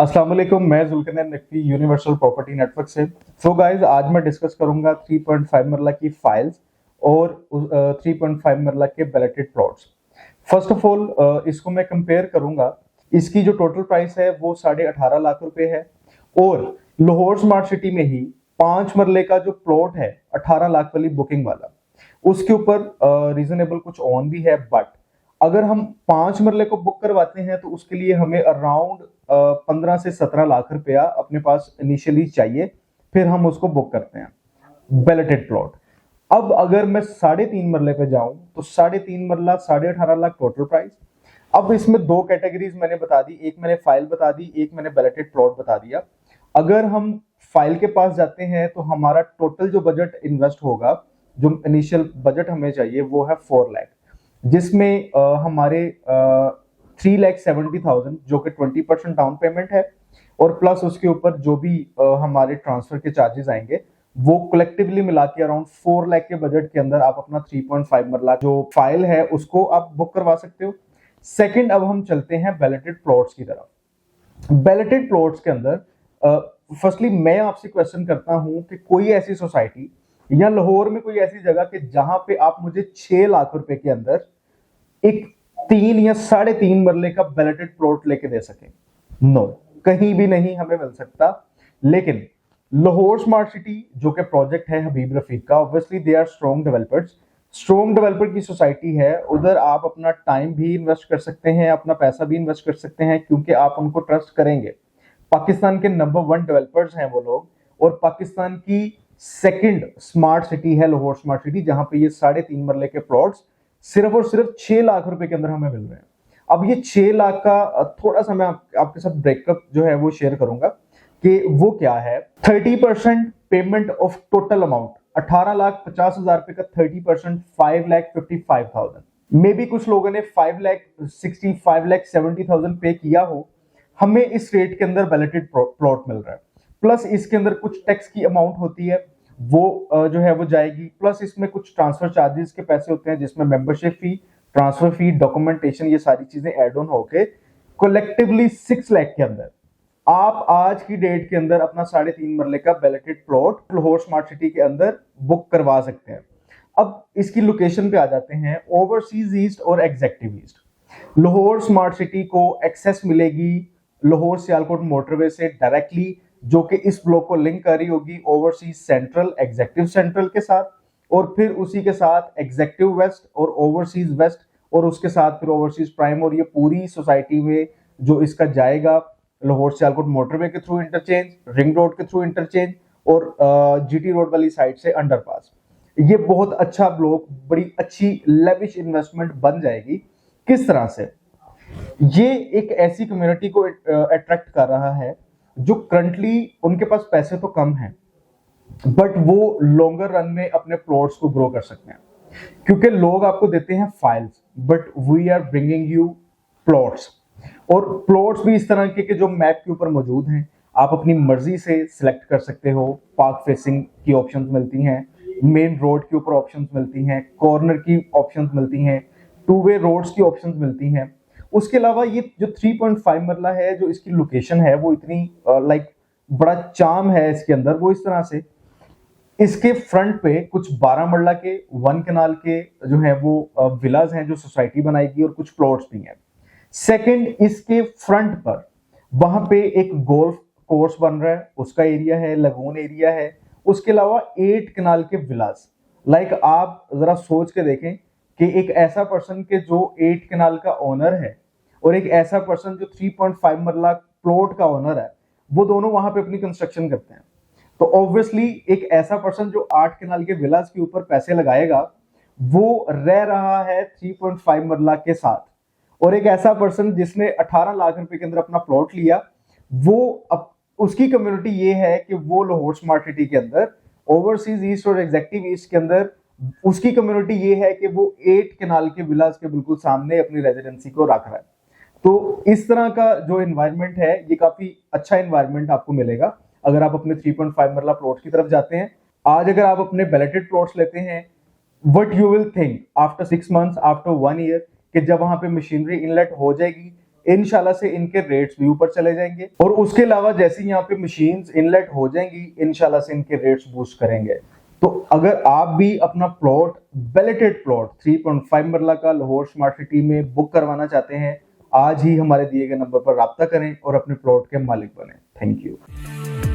अस्सलाम वालेकुम, मैं Zulkarnain Naqvi universal property network से। सो गाइस, आज मैं डिस्कस करूंगा 3.5 मरला की फाइल्स और 3.5 मरला के balloted plots. First of all इसको मैं कंपेयर करूंगा। इसकी जो टोटल प्राइस है वो 18.5 लाख रुपए है और लाहौर स्मार्ट सिटी में ही 5 मरले का जो प्लॉट है 18 लाख वाली बुकिंग वाला, उसके ऊपर रीजनेबल कुछ ऑन भी है। बट अगर हम 5 मरले को बुक करवाते हैं तो उसके लिए हमें अराउंड 15 से 17 लाख रुपया अपने पास इनिशियली चाहिए, फिर हम उसको बुक करते हैं बैलेटेड प्लॉट। अब अगर मैं 3.5 मरले पे जाऊं तो 3.5 मरला 18.5 लाख टोटल प्राइस। अब इसमें दो कैटेगरीज मैंने बता दी, एक मैंने फाइल बता दी, एक मैंने बैलेटेड प्लॉट बता दिया। अगर हम फाइल के पास जाते हैं तो हमारा टोटल जो बजट इन्वेस्ट होगा, जो इनिशियल बजट हमें चाहिए वो है 4 लाख, जिसमें हमारे 3,70,000 जो कि 20% डाउन पेमेंट है और प्लस उसके ऊपर जो भी हमारे ट्रांसफर के चार्जेस आएंगे वो कलेक्टिवली मिला के अराउंड 4 लाख के बजट के अंदर आप अपना 3.5 मरला जो फाइल है उसको आप बुक करवा सकते हो। सेकंड, अब हम चलते हैं बैलेटेड प्लॉट्स की तरफ। बैलेटेड प्लॉट्स के अंदर फर्स्टली मैं आपसे क्वेश्चन करता हूं कि कोई ऐसी सोसाइटी या लाहौर में कोई ऐसी जगह कि जहां पे आप मुझे 6 लाख रुपए के अंदर एक 3 या 3.5 मरले का बैलेटेड प्लॉट लेके दे सके। नो, कहीं भी नहीं हमें मिल सकता। लेकिन लाहौर स्मार्ट सिटी जो कि प्रोजेक्ट है हबीब रफीक का, obviously they are strong developers, strong developer की सोसाइटी है। उधर आप अपना टाइम भी इन्वेस्ट कर सकते हैं, अपना पैसा भी इन्वेस्ट कर सकते हैं, क्योंकि आप उनको ट्रस्ट करेंगे। पाकिस्तान के नंबर 1 डेवलपर्स हैं वो लोग, और पाकिस्तान की सेकंड स्मार्ट सिटी है लाहौर स्मार्ट सिटी, जहां पे ये 3.5 मरले के प्लॉट्स सिर्फ और सिर्फ 6 लाख रुपए के अंदर हमें मिल रहे हैं। अब ये 6 लाख का थोड़ा सा मैं आपके साथ ब्रेकअप जो है वो शेयर करूंगा कि वो क्या है। 30% पेमेंट ऑफ टोटल अमाउंट 18,50,000 रुपए का 30% 5,55,000। मे बी कुछ लोगों ने 5,60,000 5,70,000 पे किया हो। हमें इस रेट के अंदर बैलेटेड प्लॉट मिल रहा है, प्लस इसके अंदर कुछ टैक्स की अमाउंट होती है वो जो है वो जाएगी, प्लस इसमें कुछ ट्रांसफर चार्जेस के पैसे होते हैं जिसमें membership fee, transfer fee, documentation, ये सारी चीजें एड ऑन होके कलेक्टिवली 6 लाख के अंदर आप आज की डेट के अंदर अपना 3.5 मरले का balloted plot Lahore smart city के अंदर बुक करवा सकते हैं। अब इसकी लोकेशन पे आ जाते हैं, ओवरसीज ईस्ट और executive east. Lahore smart city को एक्सेस मिलेगी लाहौर सियालकोट मोटरवे से डायरेक्टली, जो कि इस ब्लॉक को लिंक कर रही होगी ओवरसीज सेंट्रल, एग्जेक्टिव सेंट्रल के साथ, और फिर उसी के साथ एग्जेक्टिव वेस्ट और ओवरसीज वेस्ट, और उसके साथ फिर ओवरसीज प्राइम। और ये पूरी सोसाइटी में जो इसका जाएगा लाहौर सियालकोट मोटरवे के थ्रू इंटरचेंज, रिंग रोड के थ्रू इंटरचेंज, और जीटी रोड वाली साइड से अंडरपास। ये बहुत अच्छा ब्लॉक, बड़ी अच्छी लेविश इन्वेस्टमेंट बन जाएगी। किस तरह से ये एक ऐसी कम्युनिटी को अट्रैक्ट कर रहा है जो करंटली उनके पास पैसे तो कम हैं, बट वो लॉन्गर रन में अपने प्लॉट्स को ग्रो कर सकते हैं, क्योंकि लोग आपको देते हैं files, but we are bringing you plots. और प्लॉट्स भी इस तरह के जो मैप के ऊपर मौजूद हैं, आप अपनी मर्जी से सिलेक्ट कर सकते हो। पार्क फेसिंग की ऑप्शंस मिलती हैं, मेन रोड के ऊपर ऑप्शंस मिलती हैं, कॉर्नर की ऑप्शंस मिलती हैं, 2 वे रोड्स की ऑप्शंस मिलती हैं। उसके अलावा ये जो 3.5 मरला है, जो इसकी लोकेशन है वो इतनी लाइक बड़ा चार्म है इसके अंदर, वो इस तरह से इसके फ्रंट पे कुछ 12 मरला के 1 कनाल के जो है वो विलाज हैं जो सोसाइटी बनाएगी, और कुछ प्लॉट्स भी हैं। सेकंड, इसके फ्रंट पर वहां पे एक गोल्फ कोर्स बन रहा है, उसका एरिया है, लगून एरिया है। उसके अलावा 8 कनाल के विलाज, लाइक आप जरा सोच के देखें कि एक ऐसा पर्सन के जो 8 कनाल का ओनर है और एक ऐसा पर्सन जो 3.5 मरला प्लॉट का ओनर है, वो दोनों वहां पे अपनी कंस्ट्रक्शन करते हैं। तो ऑब्वियसली एक ऐसा पर्सन जो 8 कनाल के विलास के ऊपर पैसे लगाएगा, वो रह रहा है 3.5 मरला के साथ। और एक ऐसा पर्सन जिसने 18 लाख रुपए के अंदर अपना प्लॉट लिया, वो उसकी कम्युनिटी ये है कि वो लाहौर स्मार्ट सिटी के अंदर ओवरसीज ईस्ट और एग्जेक्टिव ईस्ट के अंदर उसकी कम्युनिटी ये है कि वो 8 कनाल के विलास के बिल्कुल सामने अपनी रेजिडेंसी को रख रहा है। तो इस तरह का जो एनवायरनमेंट है, ये काफी अच्छा एनवायरनमेंट आपको मिलेगा अगर आप अपने 3.5 मरला प्लॉट्स की तरफ जाते हैं। आज अगर आप अपने बैलेटेड प्लॉट्स लेते हैं, what you will think after 6 months, after 1 year, कि जब वहां पे मशीनरी इनलेट हो जाएगी, इंशाल्लाह से इनके रेट्स भी ऊपर चले जाएंगे। और उसके अलावा जैसे यहाँ पे मशीन्स इनलेट हो जाएंगी, इंशाल्लाह से इनके रेट्स बूस्ट करेंगे। तो अगर आप भी अपना प्लॉट, बैलेटेड प्लॉट 3.5 मरला का लाहौर स्मार्ट सिटी में बुक करवाना चाहते हैं, आज ही हमारे दिए गए नंबर पर राब्ता करें और अपने प्लॉट के मालिक बने। Thank you.